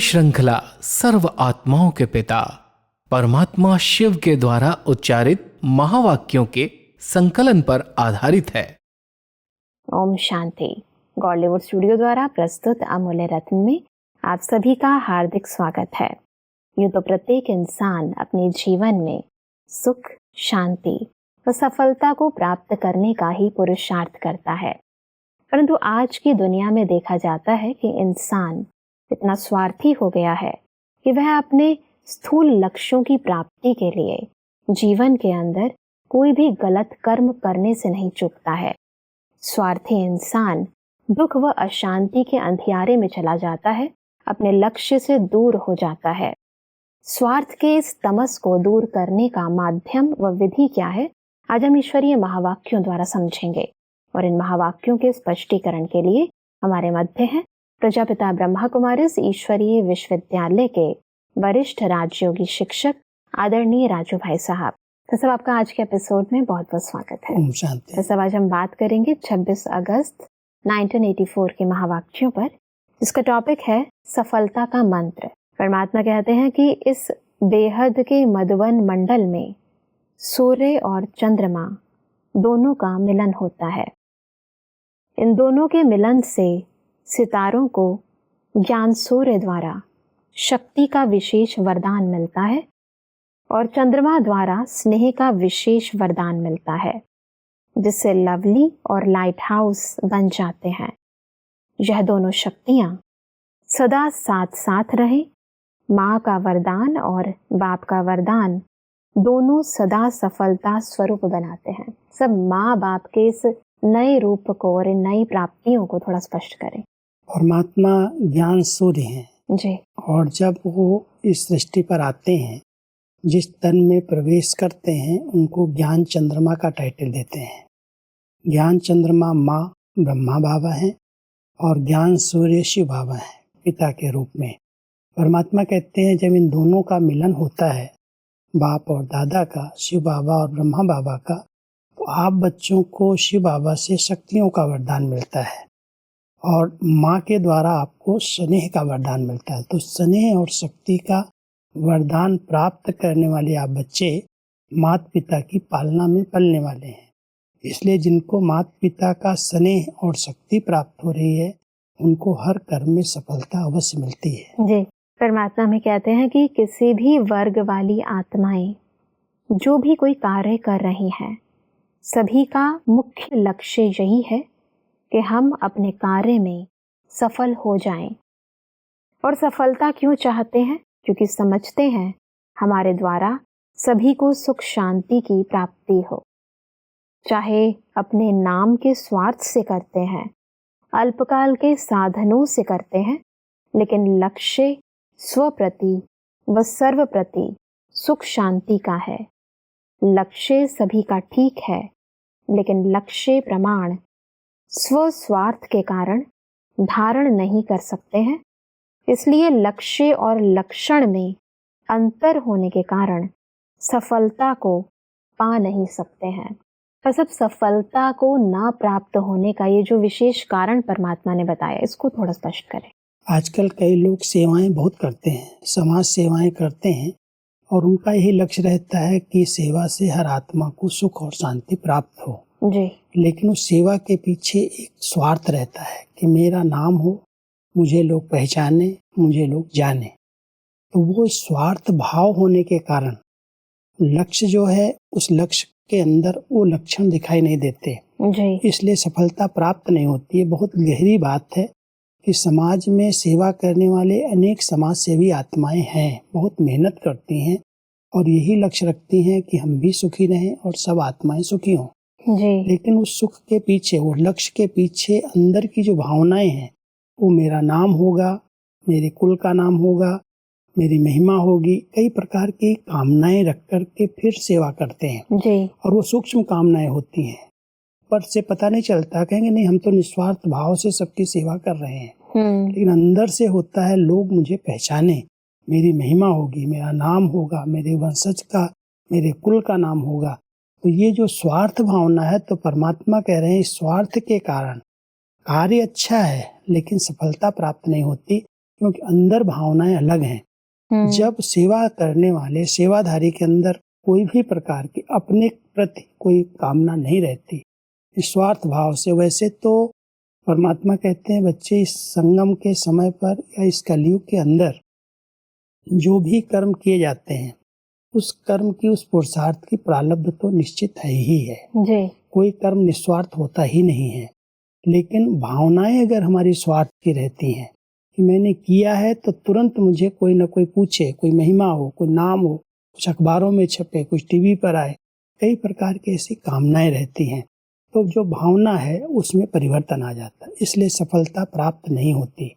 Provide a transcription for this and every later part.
श्रृंखला सर्व आत्माओं के पिता परमात्मा शिव के द्वारा उच्चारित महावाक्यों के संकलन पर आधारित है। ओम शांति। गॉडलीवुड स्टूडियो द्वारा प्रस्तुत अमूल्य रत्न में आप सभी का हार्दिक स्वागत है। यूं तो प्रत्येक इंसान अपने जीवन में सुख, शांति व सफलता को प्राप्त करने का ही पुरुषार्थ करता है, परंतु आज की दुनिया में देखा जाता है कि इंसान इतना स्वार्थी हो गया है कि वह अपने स्थूल लक्ष्यों की प्राप्ति के लिए जीवन के अंदर कोई भी गलत कर्म करने से नहीं चूकता है। स्वार्थी इंसान दुख व अशांति के अंधियारे में चला जाता है, अपने लक्ष्य से दूर हो जाता है। स्वार्थ के इस तमस को दूर करने का माध्यम व विधि क्या है, आज हम ईश्वरीय महावाक्यों द्वारा समझेंगे। और इन महावाक्यों के स्पष्टीकरण के लिए हमारे मध्य हैं प्रजापिता ब्रह्मा कुमारीज ईश्वरीय विश्वविद्यालय के वरिष्ठ राजयोगी शिक्षक आदरणीय राजू भाई साहब। तो सब आपका आज के एपिसोड में बहुत बहुत स्वागत है। तो सब आज हम बात करेंगे 26 अगस्त 1984 के महावाक्यों पर, जिसका टॉपिक है सफलता का मंत्र। परमात्मा कहते हैं कि इस बेहद के मधुवन मंडल में सूर्य और चंद्रमा दोनों का मिलन होता है। इन दोनों के मिलन से सितारों को ज्ञान सूर्य द्वारा शक्ति का विशेष वरदान मिलता है और चंद्रमा द्वारा स्नेह का विशेष वरदान मिलता है, जिससे लवली और लाइट हाउस बन जाते हैं। यह दोनों शक्तियां सदा साथ साथ रहे। माँ का वरदान और बाप का वरदान दोनों सदा सफलता स्वरूप बनाते हैं। सब माँ बाप के इस नए रूप को और इन नई प्राप्तियों को थोड़ा स्पष्ट करें। परमात्मा ज्ञान सूर्य हैं जी, और जब वो इस सृष्टि पर आते हैं, जिस तन में प्रवेश करते हैं, उनको ज्ञान चंद्रमा का टाइटल देते हैं। ज्ञान चंद्रमा माँ ब्रह्मा बाबा हैं और ज्ञान सूर्य शिव बाबा हैं पिता के रूप में। परमात्मा कहते हैं जब इन दोनों का मिलन होता है, बाप और दादा का, शिव बाबा और ब्रह्मा बाबा का, तो आप बच्चों को शिव बाबा से शक्तियों का वरदान मिलता है और माँ के द्वारा आपको स्नेह का वरदान मिलता है। तो स्नेह और शक्ति का वरदान प्राप्त करने वाले आप बच्चे माता पिता की पालना में पलने वाले हैं। इसलिए जिनको माता पिता का स्नेह और शक्ति प्राप्त हो रही है, उनको हर कर्म में सफलता अवश्य मिलती है। जी, परमात्मा में कहते हैं कि किसी भी वर्ग वाली आत्माएं जो भी कोई कार्य कर रही हैं, सभी का मुख्य लक्ष्य यही है कि हम अपने कार्य में सफल हो जाएं। और सफलता क्यों चाहते हैं? क्योंकि समझते हैं हमारे द्वारा सभी को सुख शांति की प्राप्ति हो। चाहे अपने नाम के स्वार्थ से करते हैं, अल्पकाल के साधनों से करते हैं, लेकिन लक्ष्य स्वप्रति व सर्वप्रति सुख शांति का है। लक्ष्य सभी का ठीक है, लेकिन लक्ष्य प्रमाण स्वस्वार्थ के कारण धारण नहीं कर सकते हैं। इसलिए लक्ष्य और लक्षण में अंतर होने के कारण सफलता को पा नहीं सकते हैं। बस अब सफलता को ना प्राप्त होने का ये जो विशेष कारण परमात्मा ने बताया, इसको थोड़ा स्पष्ट करें। आजकल कई लोग सेवाएं बहुत करते हैं, समाज सेवाएं करते हैं और उनका यही लक्ष्य रहता है कि सेवा से हर आत्मा को सुख और शांति प्राप्त हो। जी, लेकिन उस सेवा के पीछे एक स्वार्थ रहता है कि मेरा नाम हो, मुझे लोग पहचाने, मुझे लोग जाने। तो वो स्वार्थ भाव होने के कारण लक्ष्य जो है, उस लक्ष्य के अंदर वो लक्षण दिखाई नहीं देते। जी, इसलिए सफलता प्राप्त नहीं होती है। बहुत गहरी बात है कि समाज में सेवा करने वाले अनेक समाज सेवी आत्माएं हैं, बहुत मेहनत करती हैं और यही लक्ष्य रखती हैं कि हम भी सुखी रहें और सब आत्माएं सुखी हों। जी, लेकिन उस सुख के पीछे और लक्ष्य के पीछे अंदर की जो भावनाएं हैं, वो मेरा नाम होगा, मेरे कुल का नाम होगा, मेरी महिमा होगी, कई प्रकार की कामनाएं रख कर के फिर सेवा करते हैं। जी, और वो सूक्ष्म कामनाएं होती हैं, पर से पता नहीं चलता। कहेंगे नहीं, हम तो निस्वार्थ भाव से सबकी सेवा कर रहे हैं, लेकिन अंदर से होता है लोग मुझे पहचाने, मेरी महिमा होगी, मेरा नाम होगा, मेरे वंशज का, मेरे कुल का नाम होगा। तो ये जो स्वार्थ भावना है, तो परमात्मा कह रहे हैं इस स्वार्थ के कारण कार्य अच्छा है लेकिन सफलता प्राप्त नहीं होती। क्योंकि अंदर भावनाएं अलग हैं। जब सेवा करने वाले सेवाधारी के अंदर कोई भी प्रकार की अपने प्रति कोई कामना नहीं रहती, निस्वार्थ भाव से, वैसे तो परमात्मा कहते हैं बच्चे इस संगम के समय पर या इस कलयुग के अंदर जो भी कर्म किए जाते हैं उस कर्म की, उस पुरुषार्थ की प्रारब्ध तो निश्चित है ही है जी। कोई कर्म निस्वार्थ होता ही नहीं है। लेकिन भावनाएं अगर हमारी स्वार्थ की रहती हैं कि मैंने किया है तो तुरंत मुझे कोई ना कोई पूछे, कोई महिमा हो, कोई नाम हो, कुछ अखबारों में छपे, कुछ टीवी पर आए, कई प्रकार की ऐसी कामनाएं रहती हैं, तो जो भावना है उसमें परिवर्तन आ जाता है, इसलिए सफलता प्राप्त नहीं होती।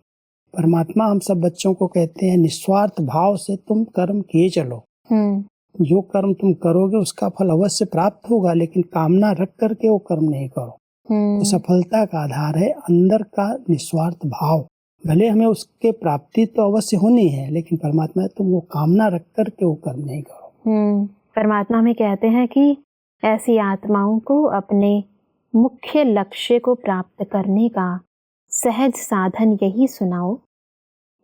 परमात्मा हम सब बच्चों को कहते हैं निस्वार्थ भाव से तुम कर्म किए चलो। जो कर्म तुम करोगे उसका फल अवश्य प्राप्त होगा, लेकिन कामना रख करके वो कर्म नहीं करो। तो सफलता का आधार है अंदर का निस्वार्थ भाव। भले हमें उसके प्राप्ति तो अवश्य होनी है, लेकिन परमात्मा तुम वो कामना रख करके वो कर्म नहीं करो। परमात्मा हमें कहते हैं कि ऐसी आत्माओं को अपने मुख्य लक्ष्य को प्राप्त करने का सहज साधन यही सुनाओ।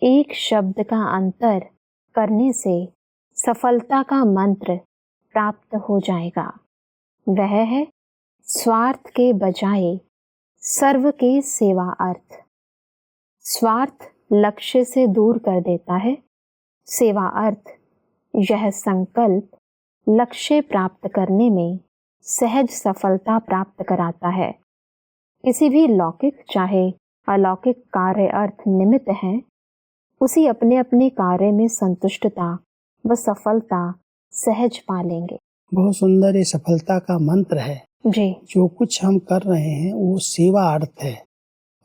एक शब्द का अंतर करने से सफलता का मंत्र प्राप्त हो जाएगा। वह है स्वार्थ के बजाय सर्व के सेवा अर्थ। स्वार्थ लक्ष्य से दूर कर देता है, सेवा अर्थ यह संकल्प लक्ष्य प्राप्त करने में सहज सफलता प्राप्त कराता है। किसी भी लौकिक चाहे अलौकिक कार्य अर्थ निमित्त हैं, उसी अपने अपने कार्य में संतुष्टता व सफलता सहज पा लेंगे। बहुत सुंदर ये सफलता का मंत्र है जी। जो कुछ हम कर रहे हैं वो सेवा अर्थ है।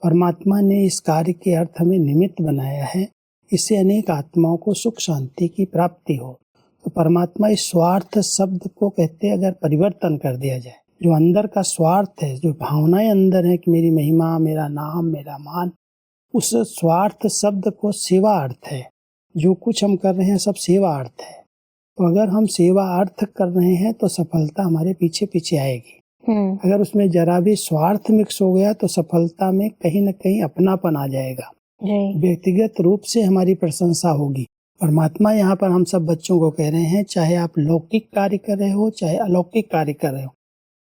परमात्मा ने इस कार्य के अर्थ हमें निमित्त बनाया है, इससे अनेक आत्माओं को सुख शांति की प्राप्ति हो। तो परमात्मा इस स्वार्थ शब्द को कहते हैं अगर परिवर्तन कर दिया जाए, जो अंदर का स्वार्थ है, जो भावनाएं अंदर है कि मेरी महिमा, मेरा नाम, मेरा मान, उस स्वार्थ शब्द को सेवा अर्थ है। जो कुछ हम कर रहे हैं सब सेवा अर्थ है। तो अगर हम सेवा अर्थ कर रहे हैं तो सफलता हमारे पीछे पीछे आएगी। अगर उसमें जरा भी स्वार्थ मिक्स हो गया तो सफलता में कहीं न कहीं अपनापन आ जाएगा, व्यक्तिगत रूप से हमारी प्रशंसा होगी। परमात्मा यहाँ पर हम सब बच्चों को कह रहे हैं, चाहे आप लौकिक कार्य कर रहे हो चाहे अलौकिक कार्य कर रहे हो,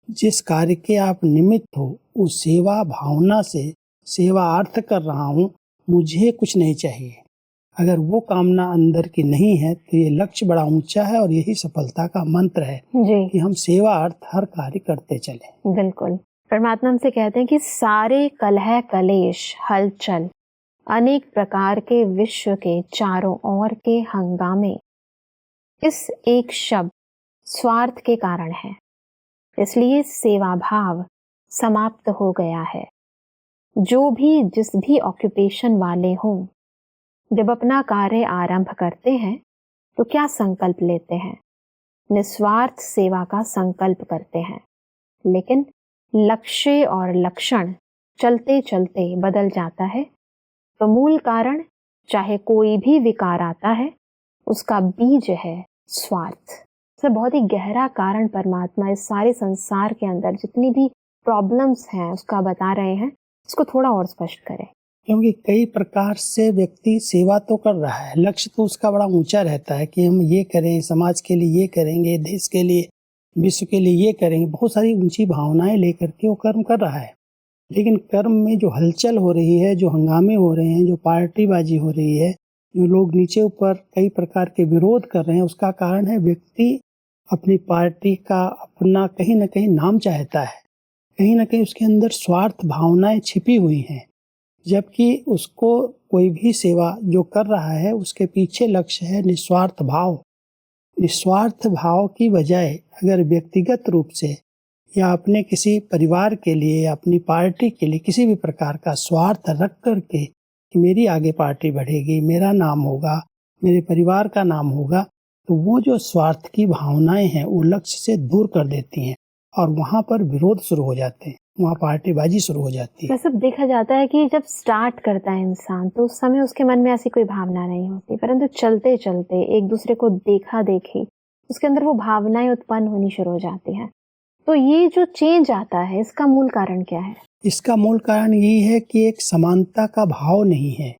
जिस कार्य के आप निमित्त हो उस सेवा भावना से सेवा अर्थ कर रहा हूँ, मुझे कुछ नहीं चाहिए। अगर वो कामना अंदर की नहीं है तो ये लक्ष्य बड़ा ऊंचा है और यही सफलता का मंत्र है जी। कि हम सेवा अर्थ हर कार्य करते चले। बिल्कुल। परमात्मा हमसे कहते हैं कि सारे कलह कलेश हलचल अनेक प्रकार के विश्व के चारों ओर के हंगामे इस एक शब्द स्वार्थ के कारण है, इसलिए सेवा भाव समाप्त हो गया है। जो भी जिस भी ऑक्यूपेशन वाले हों, जब अपना कार्य आरंभ करते हैं तो क्या संकल्प लेते हैं? निस्वार्थ सेवा का संकल्प करते हैं, लेकिन लक्ष्य और लक्षण चलते चलते बदल जाता है। तो मूल कारण चाहे कोई भी विकार आता है, उसका बीज है स्वार्थ। तो बहुत ही गहरा कारण परमात्मा इस सारे संसार के अंदर जितनी भी प्रॉब्लम्स हैं उसका बता रहे हैं। इसको थोड़ा और स्पष्ट करें। क्योंकि कई प्रकार से व्यक्ति सेवा तो कर रहा है, लक्ष्य तो उसका बड़ा ऊंचा रहता है कि हम ये करें, समाज के लिए ये करेंगे, देश के लिए, विश्व के लिए ये करेंगे, बहुत सारी ऊंची भावनाएं लेकर के वो कर्म कर रहा है। लेकिन कर्म में जो हलचल हो रही है, जो हंगामे हो रहे हैं, जो पार्टीबाजी हो रही है, जो लोग नीचे ऊपर कई प्रकार के विरोध कर रहे हैं, उसका कारण है व्यक्ति अपनी पार्टी का अपना कहीं ना कहीं नाम चाहता है, कहीं ना कहीं उसके अंदर स्वार्थ भावनाएं छिपी हुई हैं। जबकि उसको कोई भी सेवा जो कर रहा है उसके पीछे लक्ष्य है निस्वार्थ भाव। निस्वार्थ भाव की बजाय अगर व्यक्तिगत रूप से या अपने किसी परिवार के लिए या अपनी पार्टी के लिए किसी भी प्रकार का स्वार्थ रख करके कि मेरी आगे पार्टी बढ़ेगी, मेरा नाम होगा, मेरे परिवार का नाम होगा, तो वो जो स्वार्थ की भावनाएं हैं वो लक्ष्य से दूर कर देती हैं और वहाँ पर विरोध शुरू हो जाते हैं, वहाँ पार्टीबाजी शुरू हो जाती है। वैसे देखा जाता है कि जब स्टार्ट करता है इंसान तो उस समय उसके मन में ऐसी कोई भावना नहीं होती, परंतु चलते चलते एक दूसरे को देखा देखी उसके अंदर वो भावनाएं उत्पन्न होनी शुरू हो जाती हैं। तो ये जो चेंज आता है इसका मूल कारण क्या है? इसका मूल कारण यही है कि एक समानता का भाव नहीं है।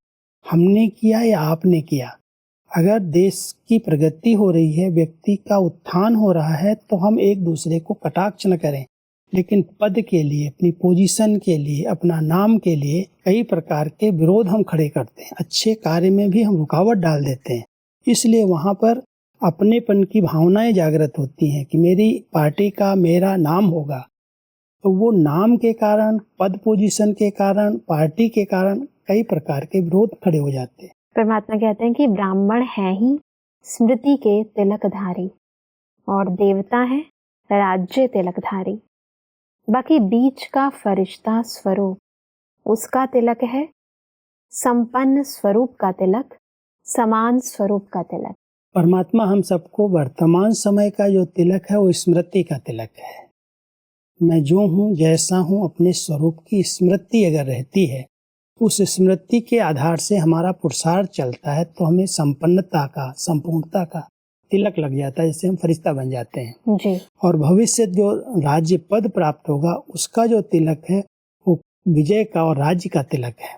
हमने किया या आपने किया। अगर देश की प्रगति हो रही है, व्यक्ति का उत्थान हो रहा है, तो हम एक दूसरे को कटाक्ष न करें, लेकिन पद के लिए, अपनी पोजीशन के लिए, अपना नाम के लिए कई प्रकार के विरोध हम खड़े करते हैं। अच्छे कार्य में भी हम रुकावट डाल देते हैं। इसलिए वहाँ पर अपनेपन की भावनाएं जागृत होती हैं कि मेरी पार्टी का मेरा नाम होगा, तो वो नाम के कारण, पद पोजीशन के कारण, पार्टी के कारण कई प्रकार के विरोध खड़े हो जाते हैं। परमात्मा कहते हैं कि ब्राह्मण है ही स्मृति के तिलकधारी और देवता है राज्य तिलकधारी। बाकी बीच का फरिश्ता स्वरूप, उसका तिलक है संपन्न स्वरूप का तिलक, समान स्वरूप का तिलक। परमात्मा हम सबको वर्तमान समय का जो तिलक है वो स्मृति का तिलक है। मैं जो हूँ, जैसा हूँ, अपने स्वरूप की स्मृति अगर रहती है, उस स्मृति के आधार से हमारा पुरुषार्थ चलता है, तो हमें संपन्नता का, संपूर्णता का तिलक लग जाता है, जिससे हम फरिश्ता बन जाते हैं जी। और भविष्य जो राज्य पद प्राप्त होगा, उसका जो तिलक है वो विजय का और राज्य का तिलक है।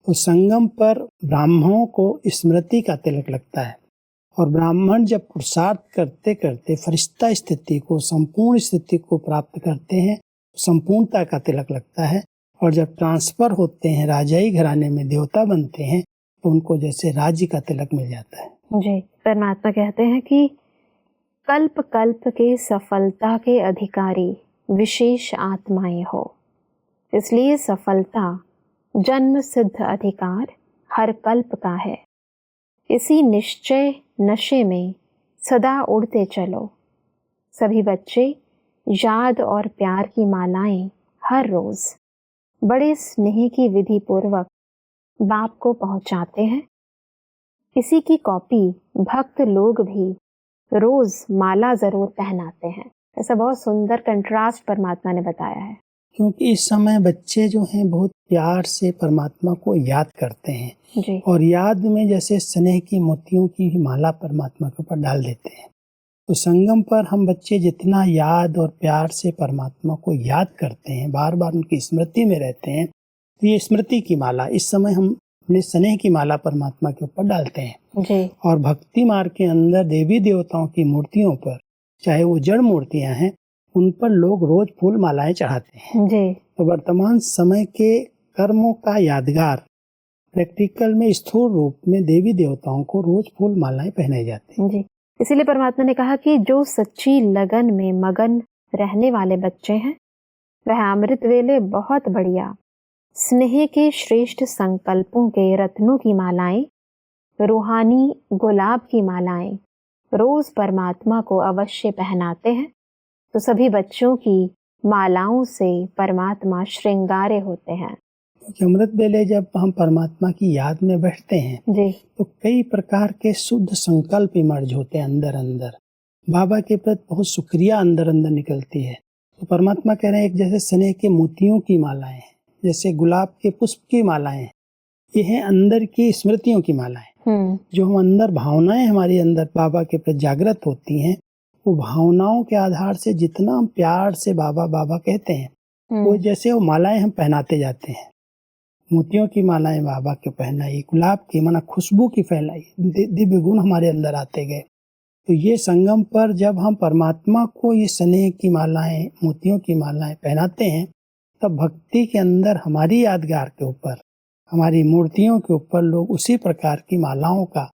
तो संगम पर ब्राह्मणों को स्मृति का तिलक लगता है और ब्राह्मण जब पुरुषार्थ करते करते फरिश्ता स्थिति को, संपूर्ण स्थिति को प्राप्त करते हैं, संपूर्णता का तिलक लगता है। और जब ट्रांसफर होते हैं, राजाई घराने में देवता बनते हैं, तो उनको जैसे राज्य का तिलक मिल जाता है। जी। परमात्मा कहते हैं कि कल्प कल्प के सफलता के अधिकारी विशेष आत्माएं हो, इसलिए सफलता जन्म सिद्ध अधिकार हर कल्प का है। इसी निश्चय नशे में सदा उड़ते चलो। सभी बच्चे याद और प्यार की मालाएं हर रोज बड़े स्नेह की विधि पूर्वक बाप को पहुंचाते हैं। इसी की कॉपी भक्त लोग भी रोज माला जरूर पहनाते हैं। ऐसा बहुत सुंदर कंट्रास्ट परमात्मा ने बताया है। क्योंकि इस समय बच्चे जो हैं बहुत प्यार से परमात्मा को याद करते हैं जी। और याद में जैसे स्नेह की मोतियों की माला परमात्मा के ऊपर डाल देते हैं। तो संगम पर हम बच्चे जितना याद और प्यार से परमात्मा को याद करते हैं, बार बार उनकी स्मृति में रहते हैं, तो ये स्मृति की माला इस समय हम अपने स्नेह की माला परमात्मा के ऊपर डालते हैं जी। और भक्ति मार्ग के अंदर देवी देवताओं की मूर्तियों पर, चाहे वो जड़ मूर्तियां हैं, उन पर लोग रोज फूल मालाएं चढ़ाते हैं। जी। तो वर्तमान समय के कर्मों का यादगार प्रैक्टिकल में स्थूल रूप में देवी देवताओं को रोज फूल मालाएं पहनाई जाती हैं। जी। इसीलिए परमात्मा ने कहा कि जो सच्ची लगन में मगन रहने वाले बच्चे हैं, वह अमृत वेले बहुत बढ़िया स्नेह के श्रेष्ठ संकल्पों के रत्नों की मालाएं, रूहानी गुलाब की मालाएं रोज परमात्मा को अवश्य पहनाते हैं। तो सभी बच्चों की मालाओं से परमात्मा श्रृंगारे होते हैं। अमृत वेले जब हम परमात्मा की याद में बैठते हैं जी। तो कई प्रकार के शुद्ध संकल्प इमर्ज होते हैं अंदर अंदर। बाबा के प्रति बहुत शुक्रिया अंदर अंदर निकलती है। तो परमात्मा कह रहे हैं, एक जैसे स्नेह के मोतियों की मालाएं हैं, जैसे गुलाब के पुष्प की मालाएं हैं, ये हैं अंदर की स्मृतियों की मालाएं। जो हम अंदर भावनाएं हमारी अंदर बाबा के प्रति जागृत होती हैं, वो भावनाओं के आधार से जितना हम प्यार से बाबा बाबा कहते हैं, वो जैसे वो मालाएं हम पहनाते जाते हैं। मोतियों की मालाएं बाबा के पहनाई, गुलाब की माना खुशबू की फैलाई, दिव्य गुण हमारे अंदर आते गए। तो ये संगम पर जब हम परमात्मा को ये स्नेह की मालाएं, मोतियों की मालाएं पहनाते हैं, तब भक्ति के अंदर हमारी यादगार के ऊपर, हमारी मूर्तियों के ऊपर लोग उसी प्रकार की मालाओं का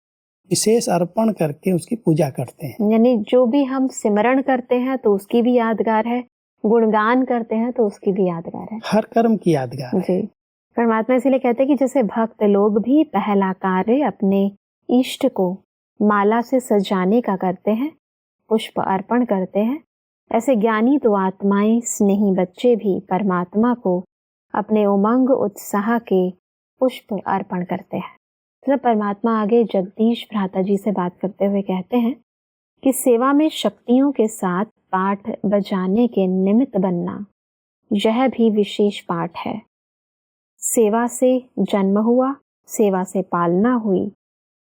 विशेष अर्पण करके उसकी पूजा करते हैं। यानी जो भी हम सिमरण करते हैं तो उसकी भी यादगार है, गुणगान करते हैं तो उसकी भी यादगार है, हर कर्म की यादगार जी। परमात्मा इसीलिए कहते हैं कि जैसे भक्त लोग भी पहला कार्य अपने इष्ट को माला से सजाने का करते हैं, पुष्प अर्पण करते हैं, ऐसे ज्ञानी तो आत्माएं, स्नेही बच्चे भी परमात्मा को अपने उमंग उत्साह के पुष्प अर्पण करते हैं। तो परमात्मा आगे जगदीश भ्राता जी से बात करते हुए कहते हैं कि सेवा में शक्तियों के साथ पाठ बजाने के निमित्त बनना, यह भी विशेष पाठ है। सेवा से जन्म हुआ, सेवा से पालना हुई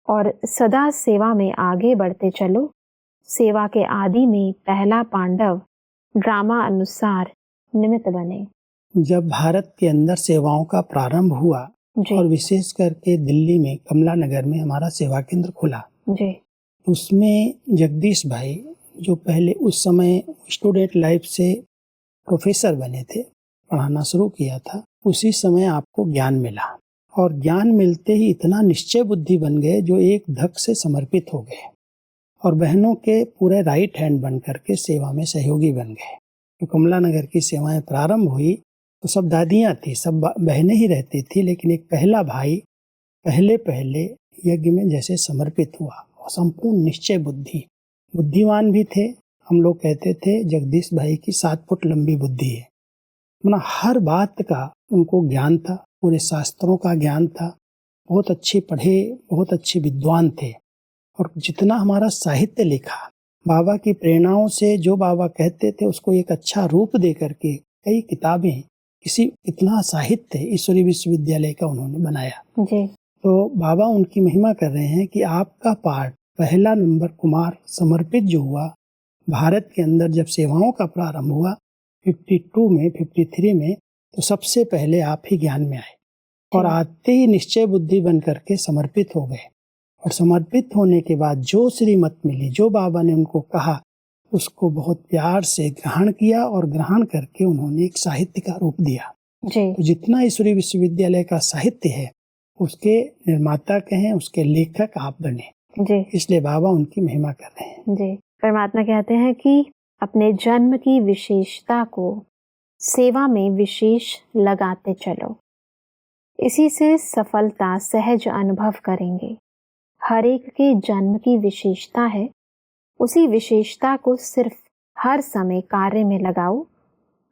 और सदा सेवा में आगे बढ़ते चलो। सेवा के आदि में पहला पांडव ड्रामा अनुसार निमित्त बने। जब भारत के अंदर सेवाओं का प्रारंभ हुआ जी और विशेष करके दिल्ली में कमला नगर में हमारा सेवा केंद्र खुला। जी उसमें जगदीश भाई जो पहले उस समय स्टूडेंट लाइफ से प्रोफेसर बने थे, पढ़ाना शुरू किया था, उसी समय आपको ज्ञान मिला और ज्ञान मिलते ही इतना निश्चय बुद्धि बन गए जो एक धक से समर्पित हो गए और बहनों के पूरे राइट हैंड बन करके सेवा में सहयोगी बन गए। तो कमला नगर की सेवाएं प्रारंभ हुई तो सब दादियाँ थी, सब बहनें ही रहती थी, लेकिन एक पहला भाई पहले यज्ञ में जैसे समर्पित हुआ और संपूर्ण निश्चय बुद्धिमान भी थे। हम लोग कहते थे जगदीश भाई की 7 फुट लंबी बुद्धि है, मतलब हर बात का उनको ज्ञान था, पूरे शास्त्रों का ज्ञान था, बहुत अच्छे पढ़े, बहुत अच्छे विद्वान थे। और जितना हमारा साहित्य लिखा बाबा की प्रेरणाओं से, जो बाबा कहते थे उसको एक अच्छा रूप दे करके कई किताबें, कितना साहित्य ईश्वरीय विश्वविद्यालय का उन्होंने बनाया। जी तो बाबा उनकी महिमा कर रहे हैं कि आपका पाठ पहला नंबर कुमार समर्पित जो हुआ भारत के अंदर जब सेवाओं का प्रारंभ हुआ 52 में 53 में, तो सबसे पहले आप ही ज्ञान में आए और आते ही निश्चय बुद्धि बन करके समर्पित हो गए। और समर्पित होने के बाद जो श्रीमत मिली, जो बाबा ने उनको कहा, उसको बहुत प्यार से ग्रहण किया और ग्रहण करके उन्होंने एक साहित्य का रूप दिया। जी तो जितना ईश्वरीय विश्वविद्यालय का साहित्य है उसके निर्माता कहें, उसके लेखक आप बने, जी इसलिए बाबा उनकी महिमा कर रहे हैं। जी परमात्मा कहते हैं कि अपने जन्म की विशेषता को सेवा में विशेष लगाते चलो, इसी से सफलता सहज अनुभव करेंगे। हर एक के जन्म की विशेषता है, उसी विशेषता को सिर्फ हर समय कार्य में लगाओ,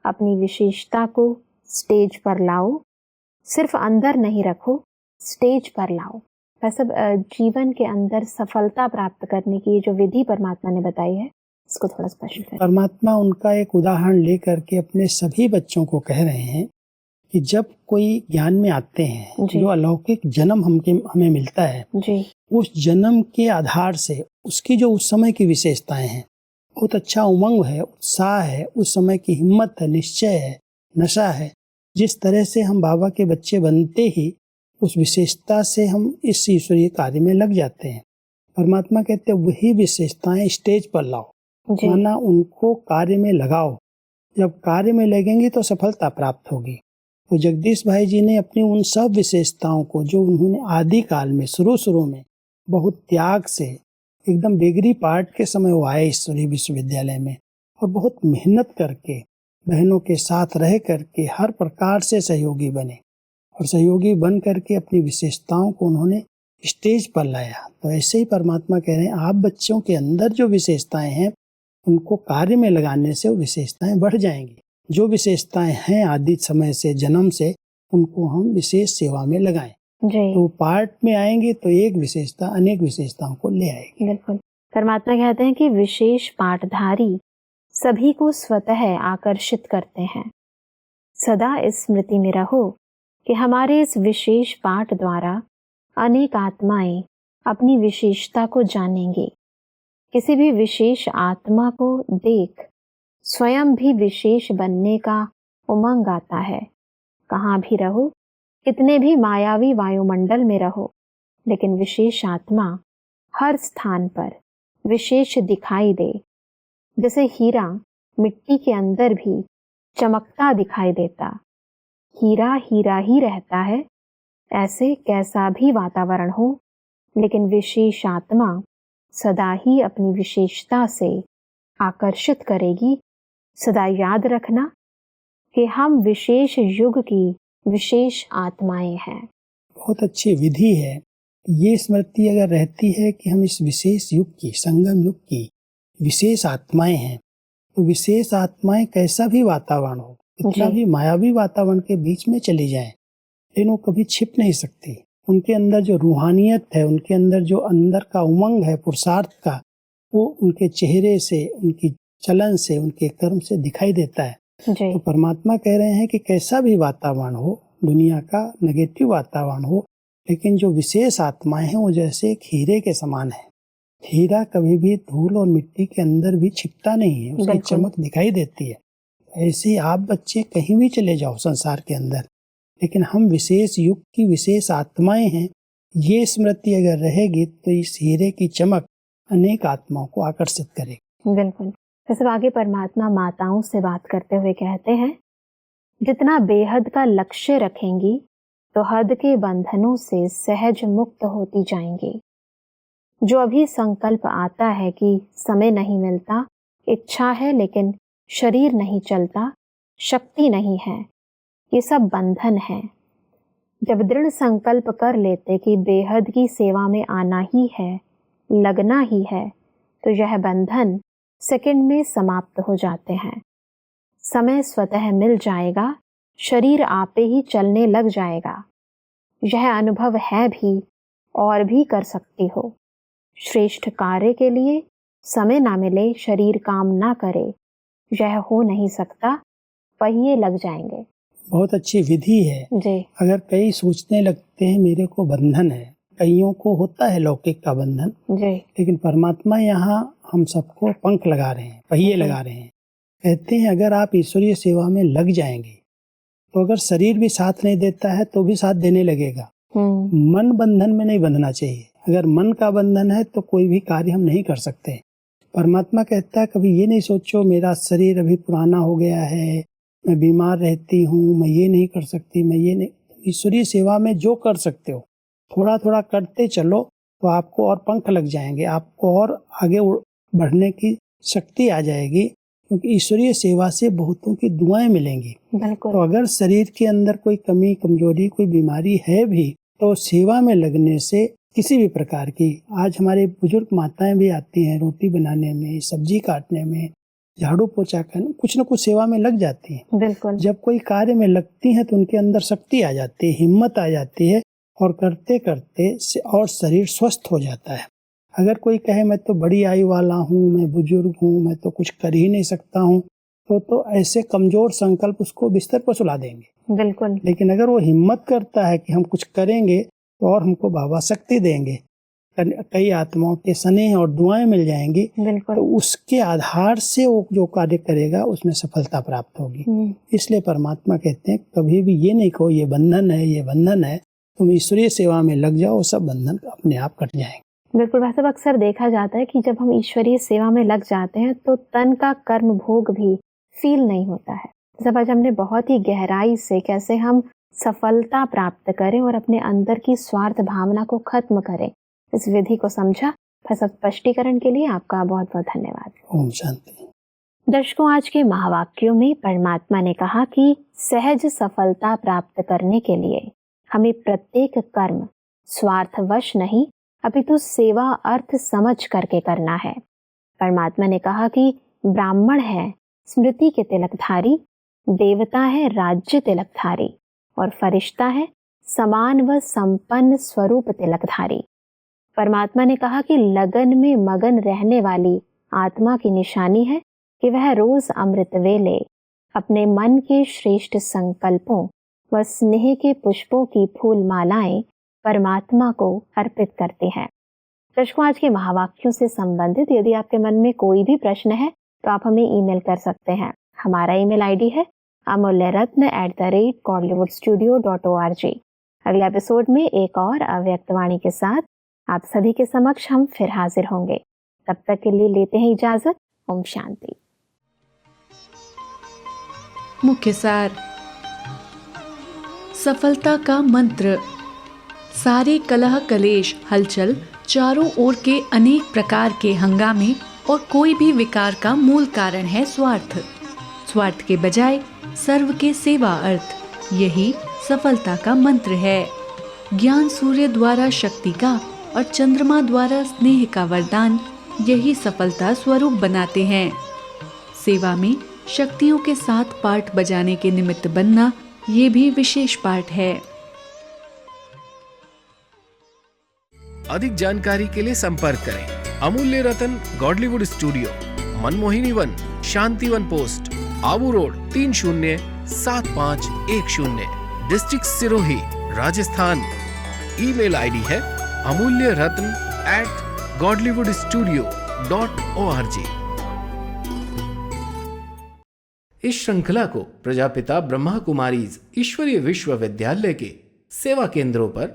अपनी विशेषता को स्टेज पर लाओ, सिर्फ अंदर नहीं रखो, स्टेज पर लाओ। वैसे जीवन के अंदर सफलता प्राप्त करने की जो विधि परमात्मा ने बताई है, इसको थोड़ा स्पष्ट करें। परमात्मा उनका एक उदाहरण लेकर के अपने सभी बच्चों को कह रहे हैं कि जब कोई ज्ञान में आते हैं, जो अलौकिक जन्म हमें मिलता है, जी उस जन्म के आधार से उसकी जो उस समय की विशेषताएं हैं, बहुत अच्छा उमंग है, उत्साह है, उस समय की हिम्मत है, निश्चय है, नशा है, जिस तरह से हम बाबा के बच्चे बनते ही उस विशेषता से हम इस ईश्वरीय कार्य में लग जाते हैं। परमात्मा कहते हैं वही विशेषताएं स्टेज पर लाओ, माना उनको कार्य में लगाओ। जब कार्य में लगेंगे तो सफलता प्राप्त होगी। तो जगदीश भाई जी ने अपनी उन सब विशेषताओं को, जो उन्होंने आदि काल में शुरू में बहुत त्याग से, एकदम बेगरी पार्ट के समय वो आए ईश्वरीय विश्वविद्यालय में और बहुत मेहनत करके बहनों के साथ रह करके हर प्रकार से सहयोगी बने और सहयोगी बन करके अपनी विशेषताओं को उन्होंने स्टेज पर लाया। तो ऐसे ही परमात्मा कह रहे हैं आप बच्चों के अंदर जो विशेषताएं हैं उनको कार्य में लगाने से वो विशेषताएं बढ़ जाएंगी। जो विशेषताएं हैं आदि समय से, जन्म से, उनको हम विशेष सेवा में लगाएं तो पार्ट में आएंगे तो एक विशेषता अनेक विशेषताओं को ले आएगी। बिल्कुल। परमात्मा कहते हैं कि विशेष पाठधारी सभी को स्वतः आकर्षित करते हैं। सदा इस स्मृति में रहो कि हमारे इस विशेष पाठ द्वारा अनेक आत्माएं अपनी विशेषता को जानेंगी। किसी भी विशेष आत्मा को देख स्वयं भी विशेष बनने का उमंग आता है। कहाँ भी रहो, कितने भी मायावी वायुमंडल में रहो, लेकिन विशेष आत्मा हर स्थान पर विशेष दिखाई दे। जैसे हीरा मिट्टी के अंदर भी चमकता दिखाई देता, हीरा हीरा ही रहता है। ऐसे कैसा भी वातावरण हो, लेकिन विशेष आत्मा सदा ही अपनी विशेषता से आकर्षित करेगी। सदा याद रखना कि हम विशेष युग की विशेष आत्माएं हैं। बहुत अच्छी विधि है। ये स्मृति अगर रहती है कि हम इस विशेष युग की, संगम युग की विशेष आत्माएं हैं, तो विशेष आत्माएं कैसा भी वातावरण हो, कितना भी मायावी वातावरण के बीच में चली जाएं, लेकिन वो कभी छिप नहीं सकती। उनके अंदर जो रूहानियत है, उनके अंदर जो अंदर का उमंग है पुरुषार्थ का, वो उनके चेहरे से, उनकी चलन से, उनके कर्म से दिखाई देता है। तो परमात्मा कह रहे हैं कि कैसा भी वातावरण हो, दुनिया का नेगेटिव वातावरण हो, लेकिन जो विशेष आत्माएं हैं वो जैसे एक हीरे के समान है। हीरा कभी भी धूल और मिट्टी के अंदर भी छिपता नहीं है, उसकी चमक दिखाई देती है। ऐसे आप बच्चे कहीं भी चले जाओ संसार के अंदर, लेकिन हम विशेष युग की विशेष आत्माएं हैं। ये स्मृति अगर रहेगी तो इस हीरे की चमक अनेक आत्माओं को आकर्षित करेगी। बिल्कुल। फिर आगे परमात्मा माताओं से बात करते हुए कहते हैं, जितना बेहद का लक्ष्य रखेंगी तो हद के बंधनों से सहज मुक्त होती जाएंगी। जो अभी संकल्प आता है कि समय नहीं मिलता, इच्छा है लेकिन शरीर नहीं चलता, शक्ति नहीं है, ये सब बंधन है। जब दृढ़ संकल्प कर लेते कि बेहद की सेवा में आना ही है, लगना ही है, तो यह बंधन सेकंड में समाप्त हो जाते हैं। समय स्वतः मिल जाएगा, शरीर आपे ही चलने लग जाएगा। यह अनुभव है भी और भी कर सकती हो। श्रेष्ठ कार्य के लिए समय ना मिले, शरीर काम ना करे, यह हो नहीं सकता, पहिए लग जाएंगे। बहुत अच्छी विधि है जी। अगर कई सोचने लगते हैं मेरे को बंधन है, कईयों को होता है लौकिक का बंधन जी। लेकिन परमात्मा यहाँ हम सबको पंख लगा रहे हैं, पहिए लगा रहे हैं। कहते हैं अगर आप ईश्वरीय सेवा में लग जाएंगे तो अगर शरीर भी साथ नहीं देता है तो भी साथ देने लगेगा। मन बंधन में नहीं बंधना चाहिए। अगर मन का बंधन है तो कोई भी कार्य हम नहीं कर सकते। परमात्मा कहता है कभी ये नहीं सोचो मेरा शरीर अभी पुराना हो गया है, मैं बीमार रहती हूँ, मैं ये नहीं कर सकती, मैं ये नहीं। ईश्वरीय सेवा में जो कर सकते हो थोड़ा थोड़ा करते चलो तो आपको और पंख लग जाएंगे, आपको और आगे बढ़ने की शक्ति आ जाएगी, क्योंकि ईश्वरीय सेवा से बहुतों की दुआएं मिलेंगी। तो अगर शरीर के अंदर कोई कमी कमजोरी कोई बीमारी है भी तो सेवा में लगने से किसी भी प्रकार की, आज हमारे बुजुर्ग माताएं भी आती हैं रोटी बनाने में, सब्जी काटने में, झाड़ू पोछा करने, कुछ न कुछ सेवा में लग जाती हैं। बिल्कुल। जब कोई कार्य में लगती हैं तो उनके अंदर शक्ति आ जाती है, हिम्मत आ जाती है और करते करते और शरीर स्वस्थ हो जाता है। अगर कोई कहे मैं तो बड़ी आयु वाला हूँ, मैं बुजुर्ग हूँ, मैं तो कुछ कर ही नहीं सकता हूँ, तो ऐसे कमजोर संकल्प उसको बिस्तर पर सुला देंगे। बिल्कुल। लेकिन अगर वो हिम्मत करता है कि हम कुछ करेंगे तो और हमको बाबा शक्ति देंगे, कई आत्माओं के स्नेह और दुआएं मिल जाएंगी, तो उसके आधार से वो जो कार्य करेगा उसमें सफलता प्राप्त होगी। इसलिए परमात्मा कहते हैं कभी भी ये नहीं कहो ये बंधन है, ये बंधन है, तुम ईश्वरीय सेवा में लग जाओ, सब बंधन अपने आप कट जाएंगे। बिल्कुल। वैसे अक्सर देखा जाता है कि जब हम ईश्वरीय सेवा में लग जाते हैं तो तन का कर्म भोग भी फील नहीं होता है। जब आज हमने बहुत ही गहराई से कैसे हम सफलता प्राप्त करें और अपने अंदर की स्वार्थ भावना को खत्म करें, इस विधि को समझा। बस स्पष्टीकरण के लिए आपका बहुत बहुत धन्यवाद। ओम शांति। दर्शकों, आज के महावाक्यों में परमात्मा ने कहा कि सहज सफलता प्राप्त करने के लिए हमें प्रत्येक कर्म स्वार्थवश नहीं अपितु सेवा अर्थ समझ करके करना है। परमात्मा ने कहा कि ब्राह्मण है स्मृति के तिलकधारी, देवता है राज्य तिलकधारी और फरिश्ता है समान व संपन्न स्वरूप तिलकधारी। परमात्मा ने कहा कि लगन में मगन रहने वाली आत्मा की निशानी है कि वह रोज अमृत वेले अपने मन के श्रेष्ठ संकल्पों व स्नेह के पुष्पों की फूल मालाएं परमात्मा को अर्पित करते हैं। दर्शकों, आज के महावाक्यों से संबंधित यदि आपके मन में कोई भी प्रश्न है तो आप हमें ईमेल कर सकते हैं। हमारा ईमेल आईडी है amulyaratna@gollywoodstudio.org। अगले एपिसोड में एक और अव्यक्त वाणी के साथ आप सभी के समक्ष हम फिर हाजिर होंगे। तब तक के लिए लेते हैं इजाजत। ओम शांति। मुख्य सार। सफलता का मंत्र। सारे कलह कलेश हलचल चारों ओर के अनेक प्रकार के हंगामे और कोई भी विकार का मूल कारण है स्वार्थ। स्वार्थ के बजाय सर्व के सेवा अर्थ, यही सफलता का मंत्र है। ज्ञान सूर्य द्वारा शक्ति का और चंद्रमा द्वारा स्नेह का वरदान यही सफलता स्वरूप बनाते हैं। सेवा में शक्तियों के साथ पाठ बजाने के निमित्त बनना ये भी विशेष पाठ है। अधिक जानकारी के लिए संपर्क करें Amulya Ratan Godlywood studio, Manmohini Van, Shantivan post, Abu Road 307510, district Sirohi, Rajasthan. Email ID है amulyaratn@godlywoodstudio.org। इस श्रृंखला को प्रजापिता ब्रह्मा कुमारीज ईश्वरीय विश्वविद्यालय के सेवा केंद्रों पर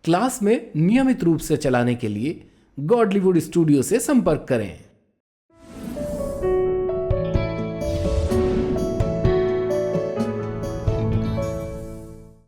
क्लास में नियमित रूप से चलाने के लिए गॉडलीवुड स्टूडियो से संपर्क करें।